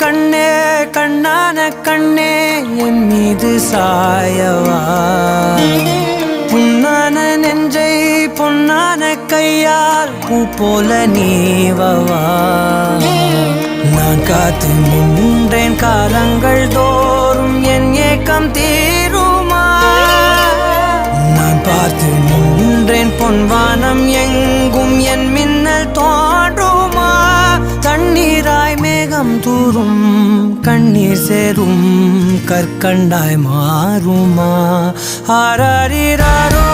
கண்ணே கண்ணான கண்ணே என் மீது சாயவா புண்ணான நெஞ்சை பொன்னான கையால் பூ போல நீவவா நான் காத்து நின்றேன் காலங்கள் தோறும் என் ஏக்கம் தீருமா நான் பார்த்து நின்றேன் பொன்வானம் எங்கும் என் மின்னல் தோன்றுமா தண்ணீராய் மேகம் தூரும் கண்ணீர் சேரும் கற்கண்டாய் மாறுமா ஆராரிராரோ